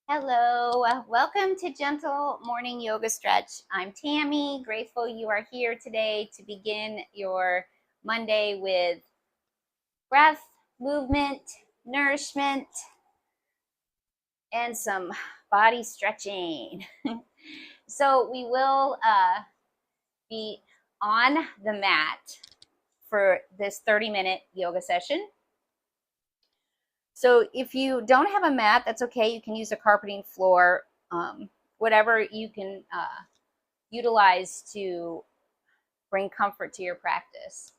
Hello, welcome to Gentle Morning Yoga Stretch. I'm Tammy, grateful you are here today to begin your Monday with breath, movement, nourishment, and some body stretching. So, we will be on the mat for this 30-minute yoga session. So, if you don't have a mat, that's okay. You can use a carpeting floor, whatever you can utilize to bring comfort to your practice.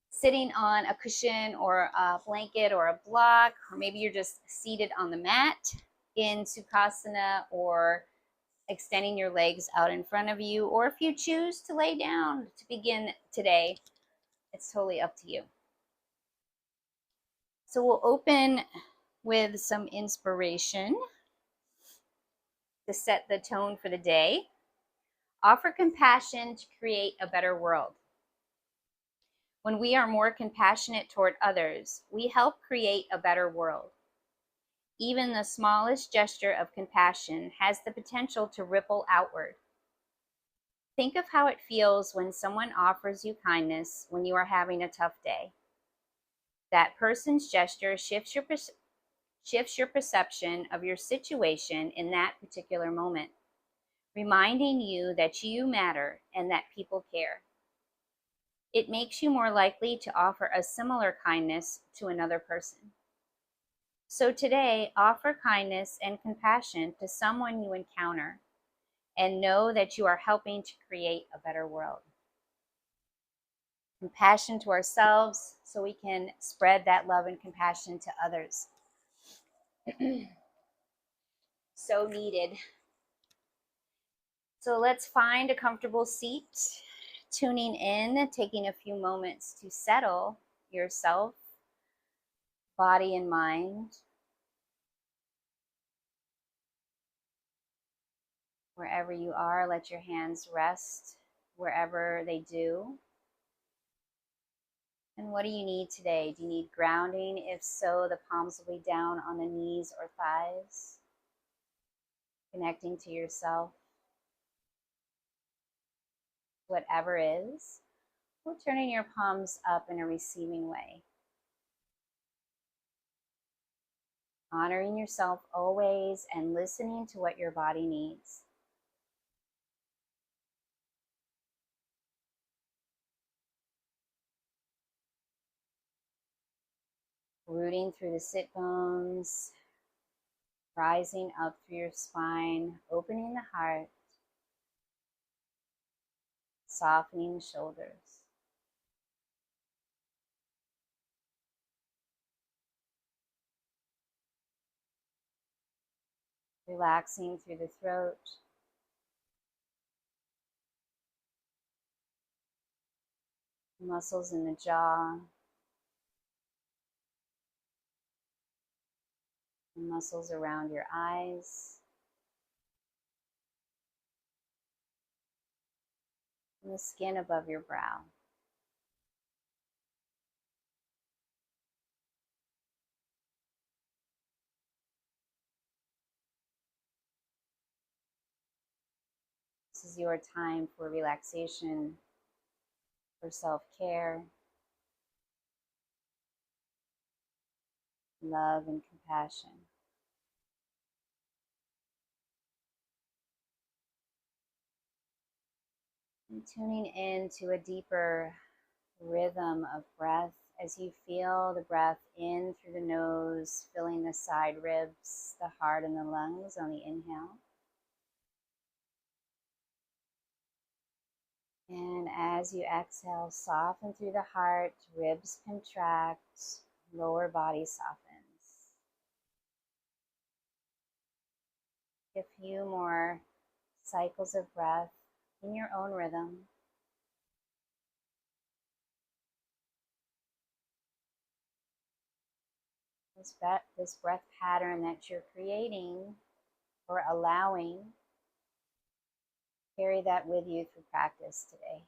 Sitting on a cushion or a blanket or a block, or maybe you're just seated on the mat in Sukhasana, or extending your legs out in front of you, or if you choose to lay down to begin today, it's totally up to you. So we'll open with some inspiration to set the tone for the day. Offer compassion to create a better world. When we are more compassionate toward others, we help create a better world. Even the smallest gesture of compassion has the potential to ripple outward. Think of how it feels when someone offers you kindness when you are having a tough day. That person's gesture shifts your perception of your situation in that particular moment, reminding you that you matter and that people care. It makes you more likely to offer a similar kindness to another person. So today, offer kindness and compassion to someone you encounter, and know that you are helping to create a better world. Compassion to ourselves so we can spread that love and compassion to others. So needed. So let's find a comfortable seat, tuning in, taking a few moments to settle yourself, body and mind. Wherever you are, let your hands rest wherever they do. And what do you need today? Do you need grounding? If so, the palms will be down on the knees or thighs, connecting to yourself. Whatever is, or turning your palms up in a receiving way. Honoring yourself always and listening to what your body needs. Rooting through the sit bones, rising up through your spine, opening the heart, softening the shoulders. Relaxing through the throat. Muscles in the jaw. The muscles around your eyes. And the skin above your brow. This is your time for relaxation, for self-care, love, and compassion. And tuning into a deeper rhythm of breath as you feel the breath in through the nose, filling the side ribs, the heart, and the lungs on the inhale. And as you exhale, soften through the heart, ribs contract, lower body softens. A few more cycles of breath in your own rhythm. This breath pattern that you're creating or allowing, carry that with you through practice today.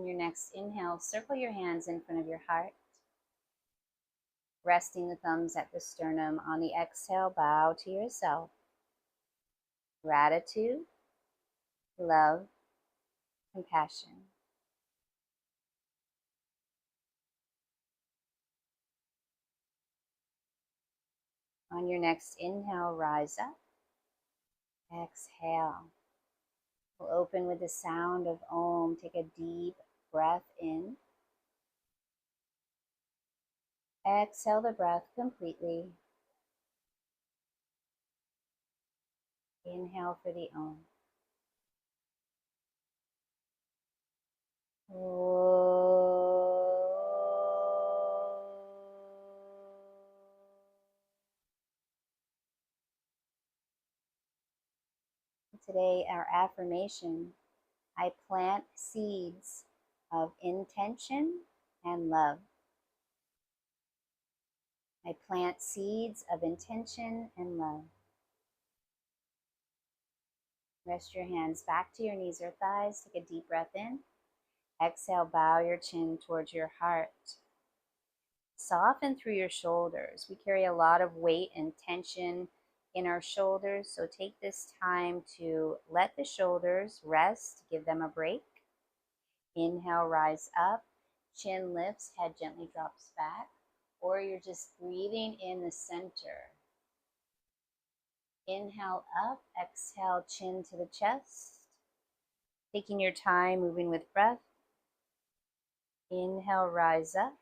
On your next inhale, circle your hands in front of your heart, resting the thumbs at the sternum. On the exhale, bow to yourself. Gratitude, love, compassion. On your next inhale, rise up. Exhale. We'll open with the sound of Om. Take a deep breath in. Exhale the breath completely. Inhale for the Om. Today, our affirmation: I plant seeds of intention and love. I plant seeds of intention and love. Rest your hands back to your knees or thighs. Take a deep breath in. Exhale, bow your chin towards your heart. Soften through your shoulders. We carry a lot of weight and tension in our shoulders, so take this time to let the shoulders rest, give them a break. Inhale, rise up, chin lifts, head gently drops back, or you're just breathing in the center. Inhale up, exhale, chin to the chest. Taking your time, moving with breath. Inhale, rise up,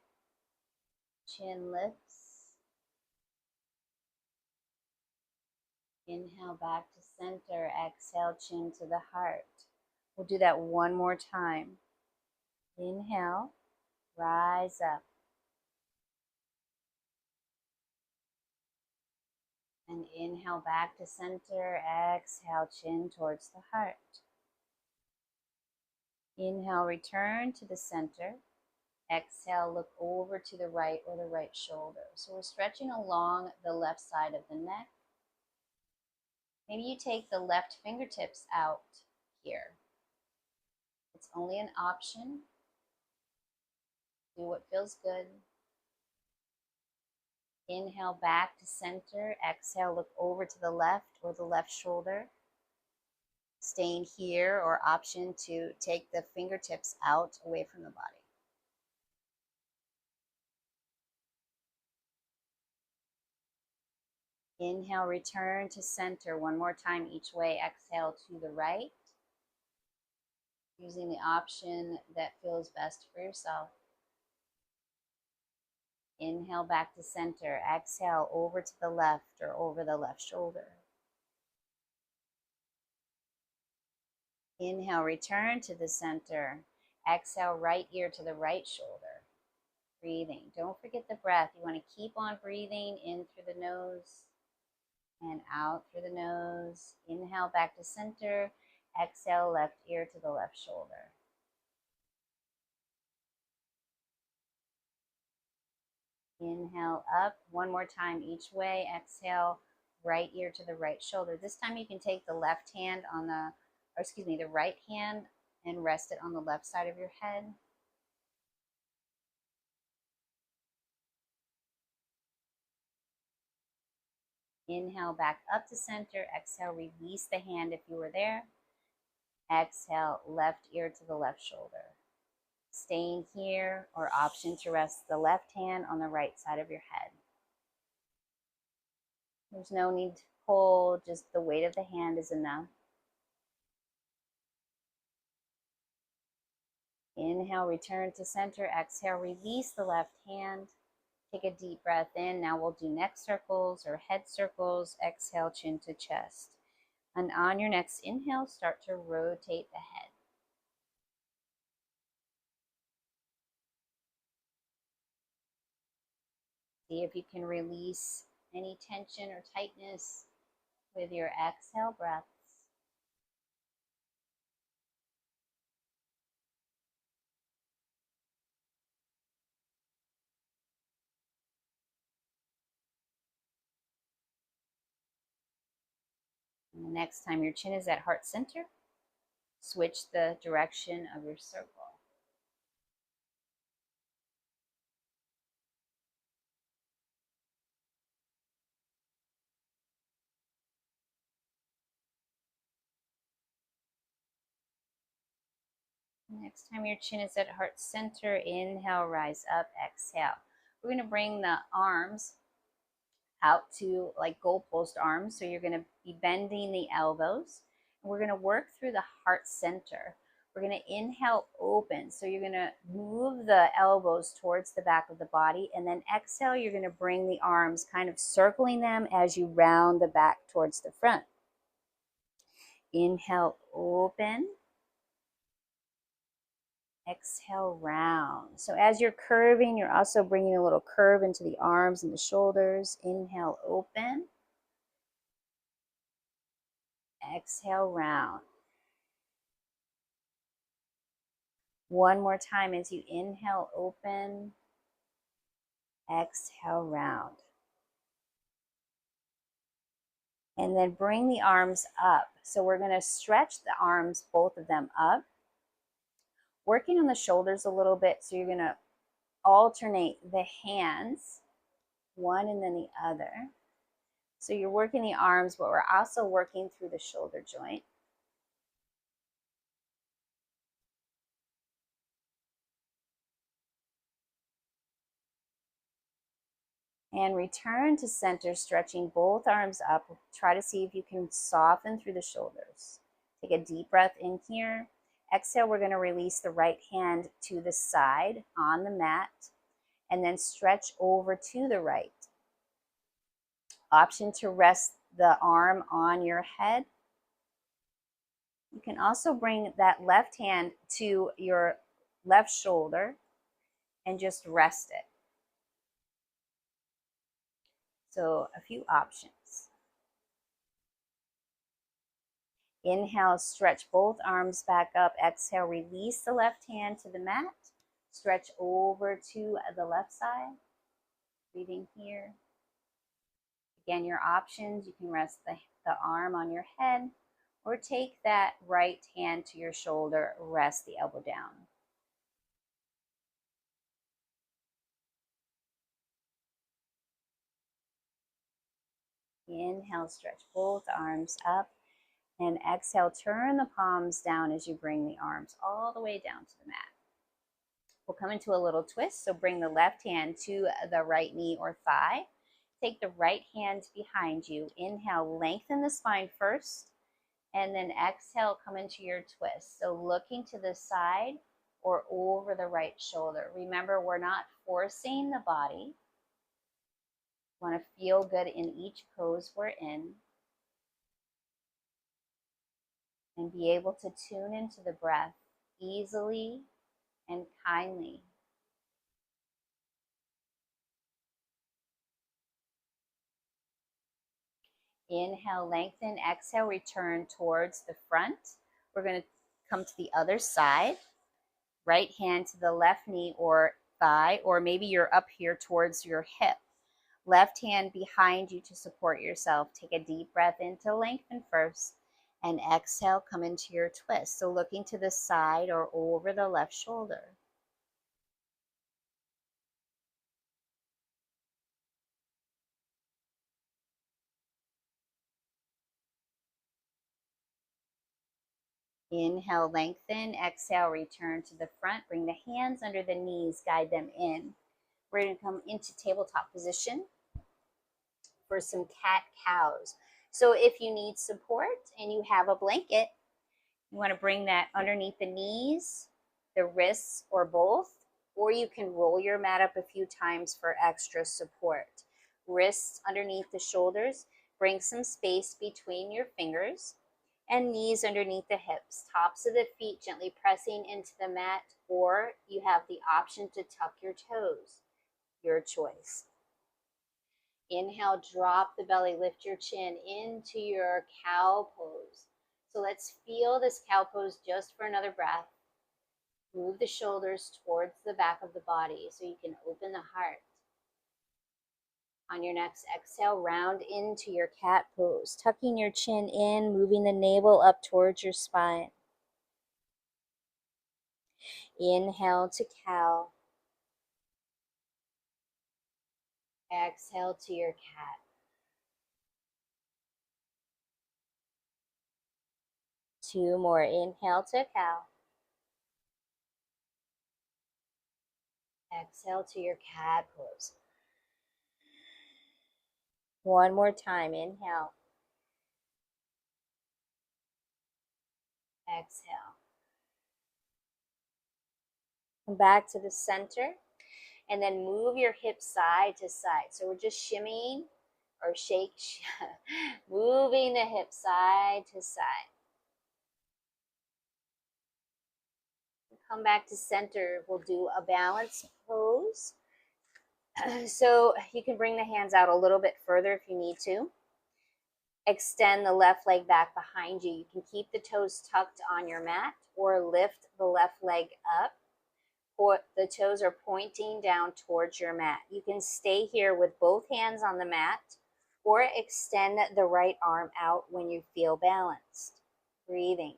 chin lifts. Inhale back to center, exhale, chin to the heart. We'll do that one more time. Inhale, rise up. And inhale back to center, exhale, chin towards the heart. Inhale, return to the center. Exhale, look over to the right or the right shoulder. So we're stretching along the left side of the neck. Maybe you take the left fingertips out here. It's only an option. Do what feels good. Inhale back to center. Exhale, look over to the left or the left shoulder. Staying here, or option to take the fingertips out away from the body. Inhale, return to center one more time each way. Exhale to the right, using the option that feels best for yourself. Inhale back to center. Exhale over to the left or over the left shoulder. Inhale, return to the center. Exhale, right ear to the right shoulder. Breathing. Don't forget the breath. You want to keep on breathing in through the nose and out through the nose. Inhale back to center. Exhale, left ear to the left shoulder. Inhale up one more time each way. Exhale, right ear to the right shoulder. This time you can take the left hand on the right hand and rest it on the left side of your head. Inhale back up to center. Exhale, release the hand if you were there. Exhale, left ear to the left shoulder. Staying here, or option to rest the left hand on the right side of your head. There's no need to pull, just the weight of the hand is enough. Inhale, return to center. Exhale, release the left hand. Take a deep breath in. Now we'll do neck circles or head circles. Exhale, chin to chest. And on your next inhale, start to rotate the head. See if you can release any tension or tightness with your exhale breaths. And the next time your chin is at heart center, switch the direction of your circle. Next time your chin is at heart center, inhale, rise up, exhale. We're going to bring the arms out to like goalpost arms. So you're going to be bending the elbows. And we're going to work through the heart center. We're going to inhale, open. So you're going to move the elbows towards the back of the body. And then exhale, you're going to bring the arms, kind of circling them as you round the back towards the front. Inhale, open. Exhale, round. So as you're curving, you're also bringing a little curve into the arms and the shoulders. Inhale, open. Exhale, round. One more time as you inhale, open. Exhale, round. And then bring the arms up. So we're going to stretch the arms, both of them up. Working on the shoulders a little bit. So you're going to alternate the hands, one and then the other. So you're working the arms, but we're also working through the shoulder joint. And return to center, stretching both arms up. Try to see if you can soften through the shoulders. Take a deep breath in here. Exhale, we're going to release the right hand to the side on the mat and then stretch over to the right. Option to rest the arm on your head. You can also bring that left hand to your left shoulder and just rest it. So a few options. Inhale, stretch both arms back up. Exhale, release the left hand to the mat. Stretch over to the left side. Breathing here. Again, your options, you can rest the arm on your head or take that right hand to your shoulder, rest the elbow down. Inhale, stretch both arms up. And exhale, turn the palms down as you bring the arms all the way down to the mat. We'll come into a little twist. So bring the left hand to the right knee or thigh. Take the right hand behind you. Inhale, lengthen the spine first. And then exhale, come into your twist. So looking to the side or over the right shoulder. Remember, we're not forcing the body. We want to feel good in each pose we're in. And be able to tune into the breath easily and kindly. Inhale, lengthen. Exhale, return towards the front. We're going to come to the other side. Right hand to the left knee or thigh, or maybe you're up here towards your hip. Left hand behind you to support yourself. Take a deep breath in to lengthen first. And exhale, come into your twist. So looking to the side or over the left shoulder. Inhale, lengthen. Exhale, return to the front. Bring the hands under the knees, guide them in. We're going to come into tabletop position for some cat-cows. So if you need support and you have a blanket, you want to bring that underneath the knees, the wrists, or both, or you can roll your mat up a few times for extra support. Wrists underneath the shoulders, bring some space between your fingers, and knees underneath the hips. Tops of the feet gently pressing into the mat, or you have the option to tuck your toes. Your choice. Inhale, drop the belly, lift your chin into your cow pose. So let's feel this cow pose just for another breath. Move the shoulders towards the back of the body so you can open the heart. On your next exhale, round into your cat pose, tucking your chin in, moving the navel up towards your spine. Inhale to cow. Exhale to your cat. Two more. Inhale to cow. Exhale to your cat pose. One more time. Inhale. Exhale. Come back to the center and then move your hips side to side. So we're just shimmying or moving the hips side to side. Come back to center. We'll do a balance pose. So you can bring the hands out a little bit further if you need to. Extend the left leg back behind you. You can keep the toes tucked on your mat or lift the left leg up. Or the toes are pointing down towards your mat. You can stay here with both hands on the mat or extend the right arm out when you feel balanced. Breathing.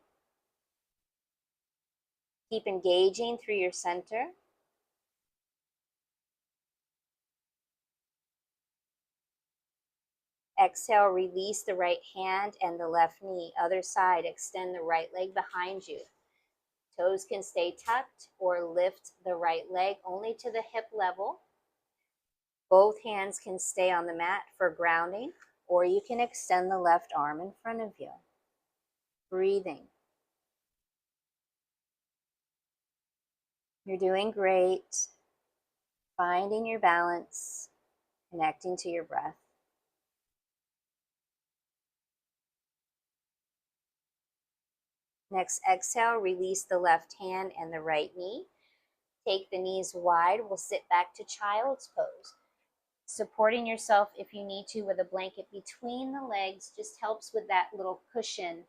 Keep engaging through your center. Exhale, release the right hand and the left knee. Other side, extend the right leg behind you. Toes can stay tucked or lift the right leg only to the hip level. Both hands can stay on the mat for grounding, or you can extend the left arm in front of you. Breathing. You're doing great. Finding your balance, connecting to your breath. Next, exhale, release the left hand and the right knee. Take the knees wide. We'll sit back to child's pose. Supporting yourself if you need to with a blanket between the legs just helps with that little cushion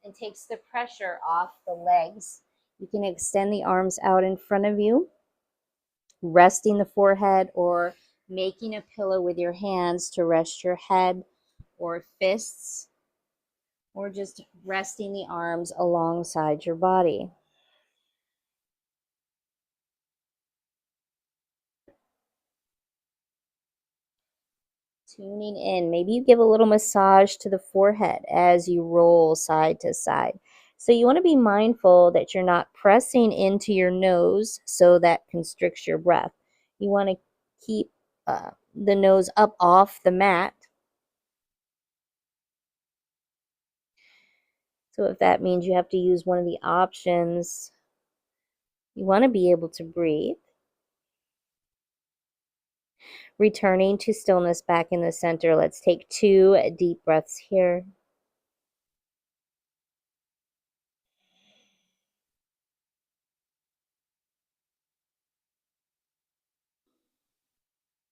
and takes the pressure off the legs. You can extend the arms out in front of you, resting the forehead or making a pillow with your hands to rest your head or fists, or just resting the arms alongside your body. Tuning in. Maybe you give a little massage to the forehead as you roll side to side. So you want to be mindful that you're not pressing into your nose so that constricts your breath. You want to keep the nose up off the mat. So if that means you have to use one of the options, you want to be able to breathe. Returning to stillness back in the center. Let's take 2 deep breaths here.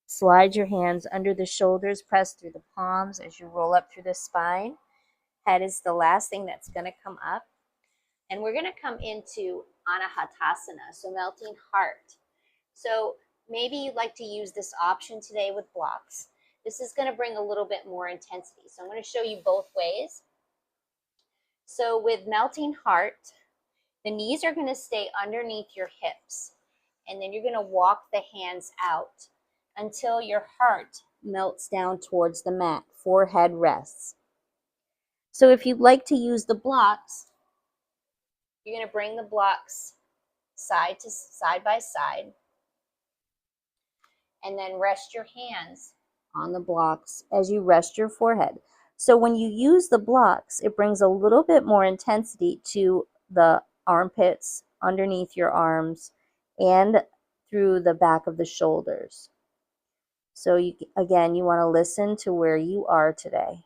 Slide your hands under the shoulders, press through the palms as you roll up through the spine. Head is the last thing that's going to come up. And we're going to come into Anahatasana, so melting heart. So maybe you'd like to use this option today with blocks. This is going to bring a little bit more intensity. So I'm going to show you both ways. So with melting heart, the knees are going to stay underneath your hips. And then you're going to walk the hands out until your heart melts down towards the mat. Forehead rests. So if you'd like to use the blocks, you're going to bring the blocks side by side and then rest your hands on the blocks as you rest your forehead. So when you use the blocks, it brings a little bit more intensity to the armpits, underneath your arms, and through the back of the shoulders. So again, you want to listen to where you are today.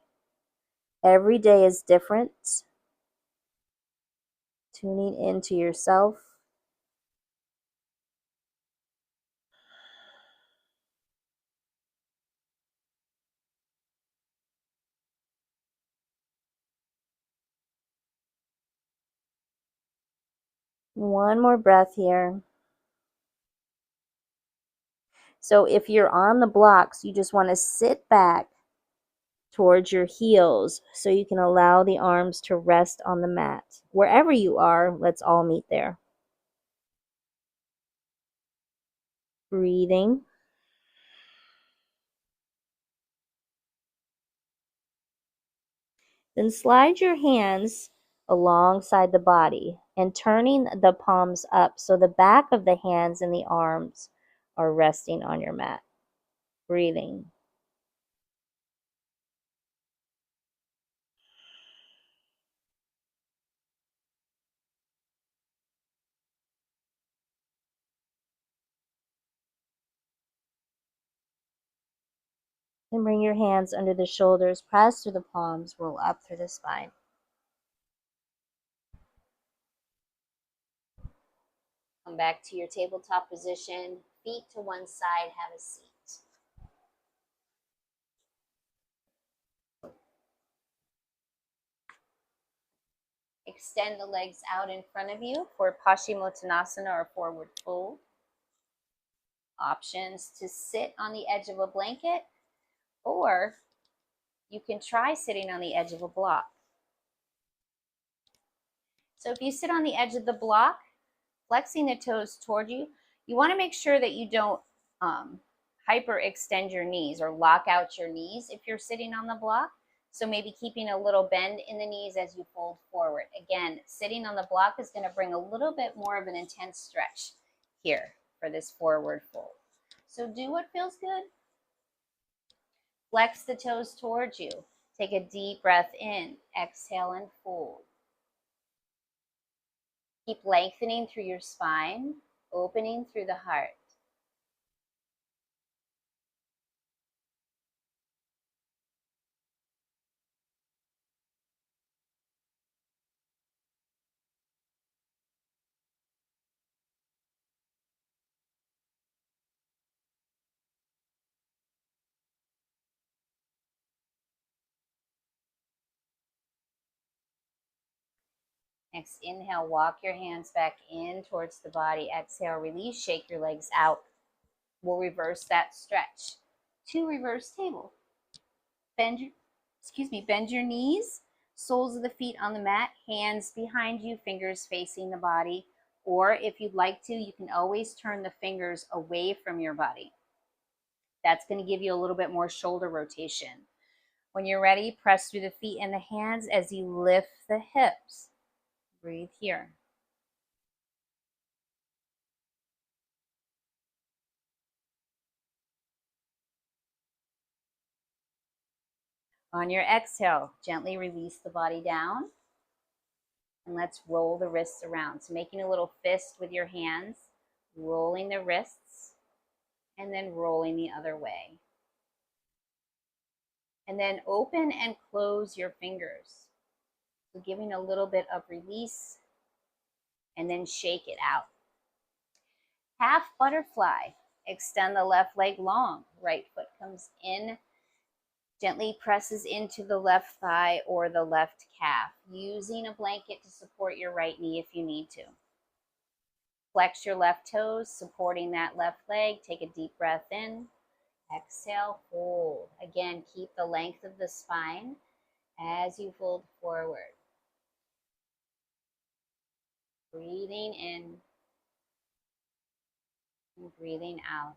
Every day is different. Tuning into yourself. One more breath here. So if you're on the blocks, you just want to sit back towards your heels so you can allow the arms to rest on the mat. Wherever you are, let's all meet there. Breathing. Then slide your hands alongside the body and turning the palms up so the back of the hands and the arms are resting on your mat. Breathing. And bring your hands under the shoulders, press through the palms, roll up through the spine. Come back to your tabletop position, feet to one side, have a seat. Extend the legs out in front of you for Paschimottanasana or forward fold. Options to sit on the edge of a blanket, or you can try sitting on the edge of a block. So if you sit on the edge of the block, flexing the toes toward you, you want to make sure that you don't hyperextend your knees or lock out your knees if you're sitting on the block. So maybe keeping a little bend in the knees as you fold forward. Again, sitting on the block is going to bring a little bit more of an intense stretch here for this forward fold. So do what feels good. Flex the toes towards you. Take a deep breath in. Exhale and fold. Keep lengthening through your spine, opening through the heart. Next, inhale, walk your hands back in towards the body. Exhale, release, shake your legs out. We'll reverse that stretch to reverse table. Bend your knees, soles of the feet on the mat, hands behind you, fingers facing the body. Or if you'd like to, you can always turn the fingers away from your body. That's going to give you a little bit more shoulder rotation. When you're ready, press through the feet and the hands as you lift the hips. Breathe here. On your exhale, gently release the body down. And let's roll the wrists around. So making a little fist with your hands, rolling the wrists, and then rolling the other way. And then open and close your fingers. So giving a little bit of release, and then shake it out. Half butterfly. Extend the left leg long. Right foot comes in, gently presses into the left thigh or the left calf, using a blanket to support your right knee if you need to. Flex your left toes, supporting that left leg. Take a deep breath in. Exhale, fold. Again, keep the length of the spine as you fold forward. Breathing in and breathing out.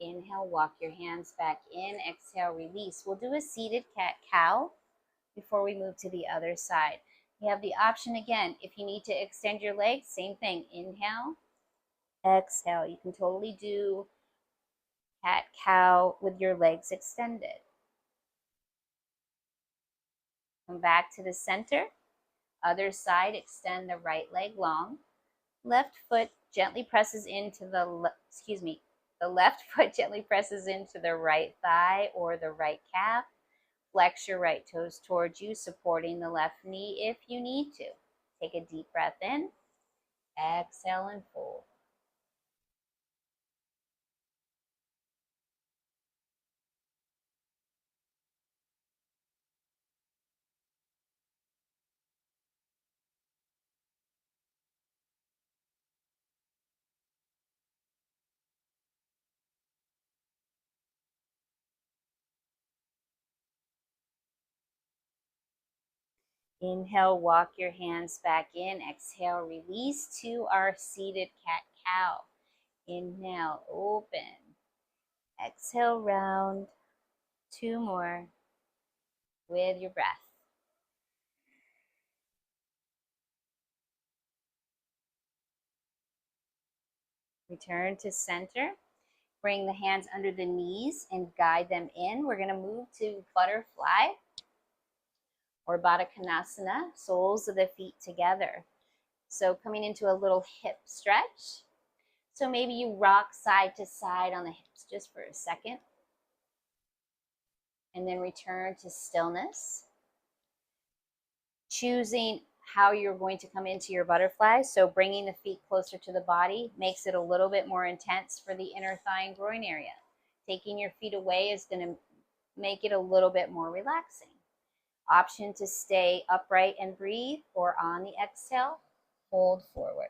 Inhale, walk your hands back in. Exhale, release. We'll do a seated cat-cow before we move to the other side. You have the option again, if you need to extend your legs, same thing. Inhale, exhale. You can totally do cat-cow with your legs extended. Come back to the center. Other side, extend the right leg long. Left foot gently presses into the left foot gently presses into the right thigh or the right calf. Flex your right toes towards you, supporting the left knee if you need to. Take a deep breath in. Exhale and fold. Inhale, walk your hands back in. Exhale, release to our seated cow. Inhale, open. Exhale, round. 2 more with your breath. Return to center. Bring the hands under the knees and guide them in. We're going to move to butterfly or Baddha Konasana, soles of the feet together. So coming into a little hip stretch. So maybe you rock side to side on the hips just for a second. And then return to stillness. Choosing how you're going to come into your butterfly. So bringing the feet closer to the body makes it a little bit more intense for the inner thigh and groin area. Taking your feet away is going to make it a little bit more relaxing. Option to stay upright and breathe, or on the exhale, hold forward.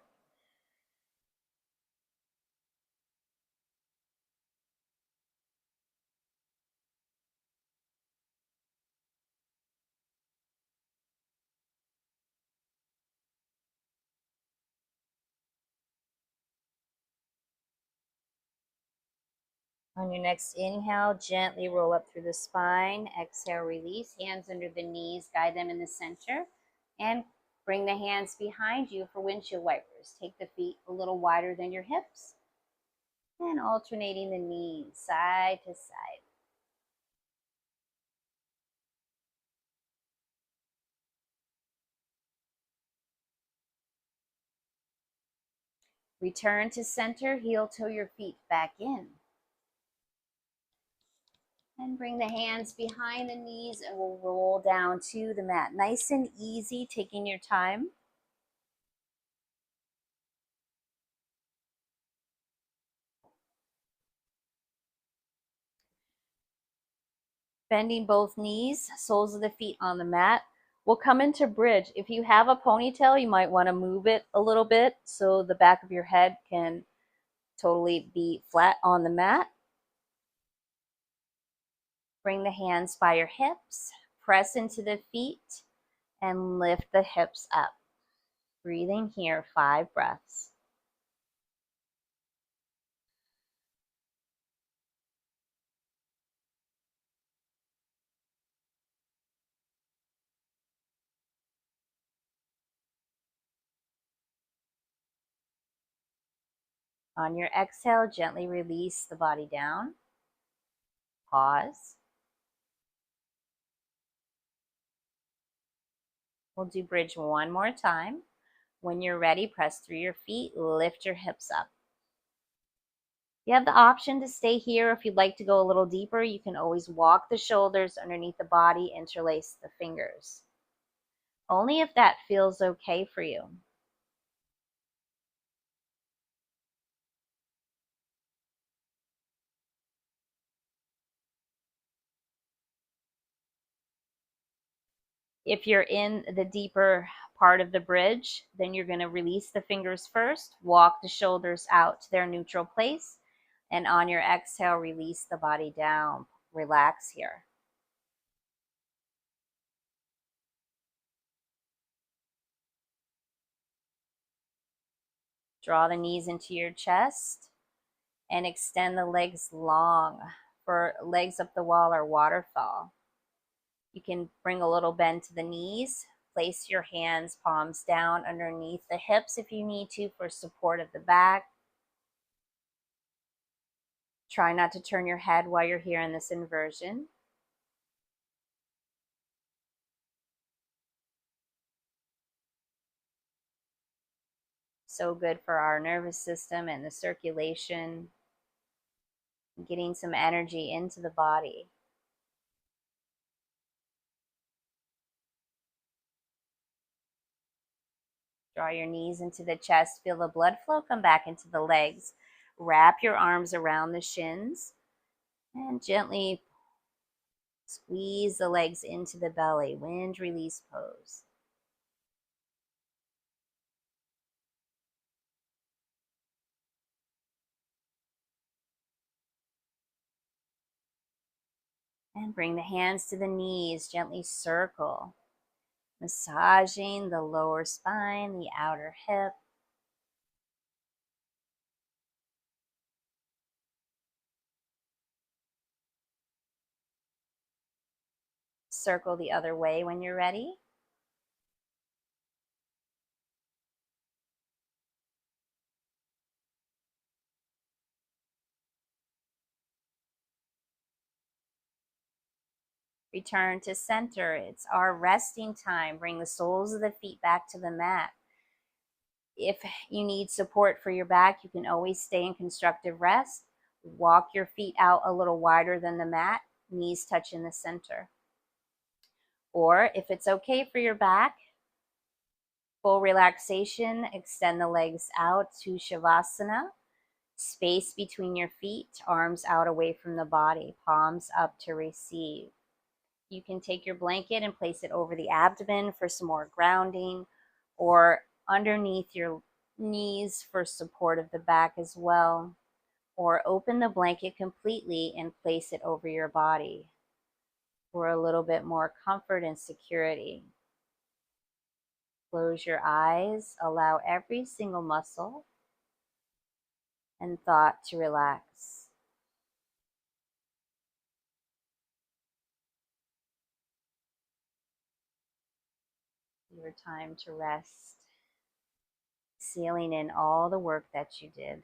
On your next inhale, gently roll up through the spine. Exhale, release. Hands under the knees, guide them in the center. And bring the hands behind you for windshield wipers. Take the feet a little wider than your hips. And alternating the knees, side to side. Return to center, heel toe your feet back in. And bring the hands behind the knees and we'll roll down to the mat. Nice and easy, taking your time. Bending both knees, soles of the feet on the mat. We'll come into bridge. If you have a ponytail, you might want to move it a little bit so the back of your head can totally be flat on the mat. Bring the hands by your hips, press into the feet, and lift the hips up. Breathing here, 5 breaths. On your exhale, gently release the body down. Pause. We'll do bridge one more time. When you're ready, press through your feet, lift your hips up. You have the option to stay here. If you'd like to go a little deeper, you can always walk the shoulders underneath the body, interlace the fingers. Only if that feels okay for you. If you're in the deeper part of the bridge, then you're going to release the fingers first, walk the shoulders out to their neutral place, and on your exhale, release the body down. Relax here. Draw the knees into your chest and extend the legs long for legs up the wall or waterfall. You can bring a little bend to the knees. Place your hands, palms down underneath the hips if you need to for support of the back. Try not to turn your head while you're here in this inversion. So good for our nervous system and the circulation, getting some energy into the body. Draw your knees into the chest, feel the blood flow come back into the legs. Wrap your arms around the shins and gently squeeze the legs into the belly. Wind release pose. And bring the hands to the knees, gently circle, massaging the lower spine, the outer hip. Circle the other way when you're ready. Return to center. It's our resting time. Bring the soles of the feet back to the mat. If you need support for your back, you can always stay in constructive rest. Walk your feet out a little wider than the mat, knees touching the center. Or if it's okay for your back, full relaxation, extend the legs out to Shavasana. Space between your feet, arms out away from the body, palms up to receive. You can take your blanket and place it over the abdomen for some more grounding, or underneath your knees for support of the back as well. Or open the blanket completely and place it over your body for a little bit more comfort and security. Close your eyes, allow every single muscle and thought to relax. Your time to rest, sealing in all the work that you did.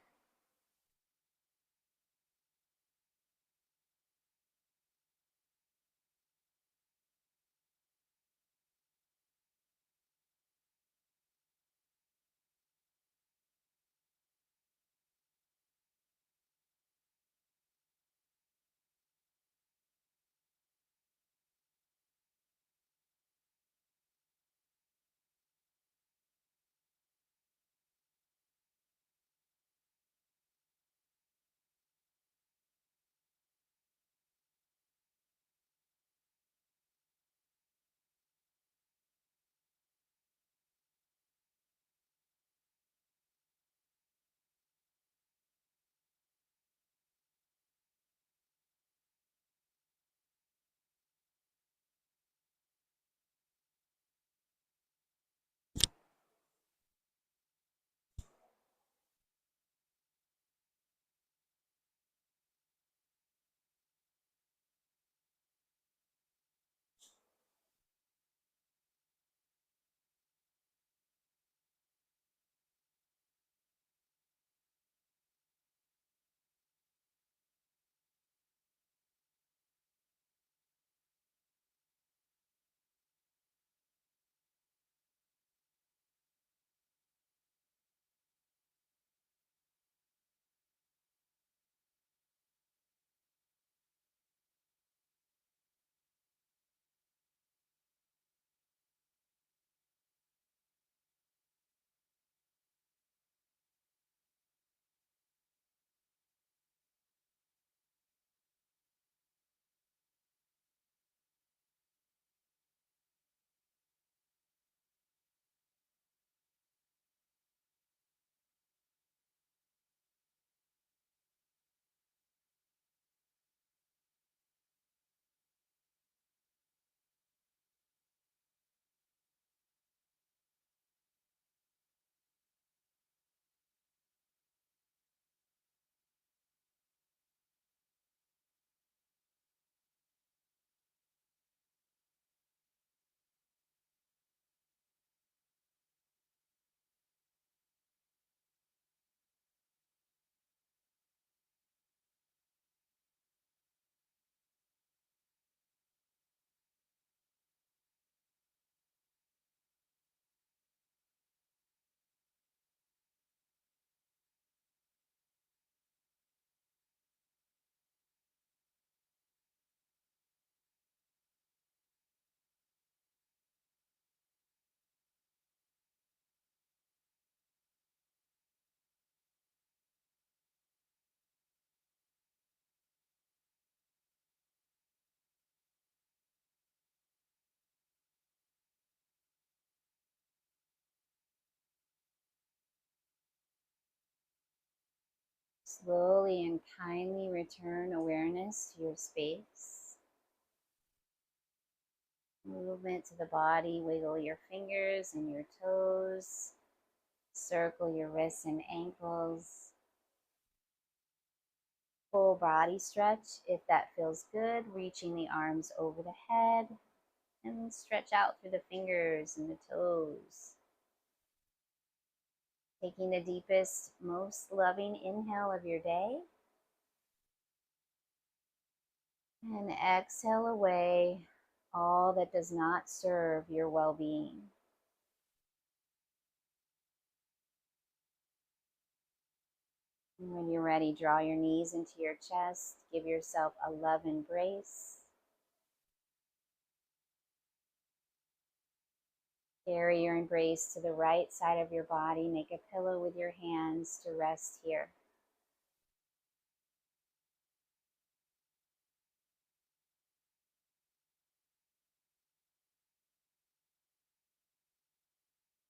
Slowly and kindly return awareness to your space. Movement to the body, wiggle your fingers and your toes, circle your wrists and ankles. Full body stretch if that feels good, reaching the arms over the head. And stretch out through the fingers and the toes. Taking the deepest, most loving inhale of your day. And exhale away all that does not serve your well-being. And when you're ready, draw your knees into your chest. Give yourself a love embrace. Carry your embrace to the right side of your body. Make a pillow with your hands to rest here.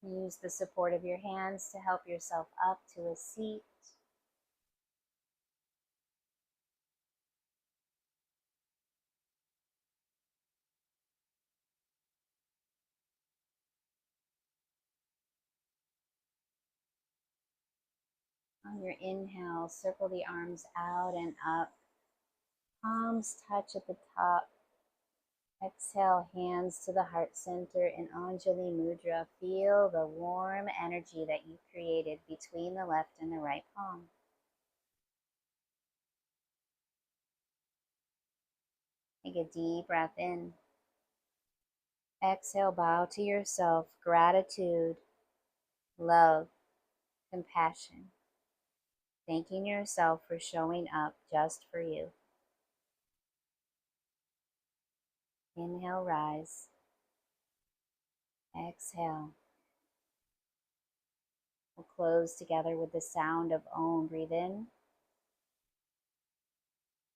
Use the support of your hands to help yourself up to a seat. On your inhale, circle the arms out and up. Palms touch at the top. Exhale, hands to the heart center in Anjali Mudra. Feel the warm energy that you created between the left and the right palm. Take a deep breath in. Exhale, bow to yourself. Gratitude, love, compassion. Thanking yourself for showing up just for you. Inhale, rise. Exhale. We'll close together with the sound of Om. Breathe in.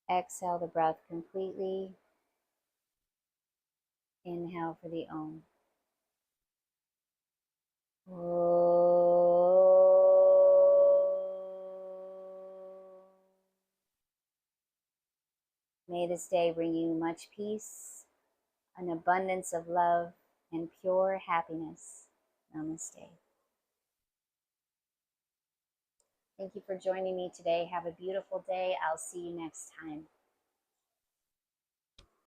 Exhale the breath completely. Inhale for the Om. May this day bring you much peace, an abundance of love, and pure happiness. Namaste. Thank you for joining me today. Have a beautiful day. I'll see you next time.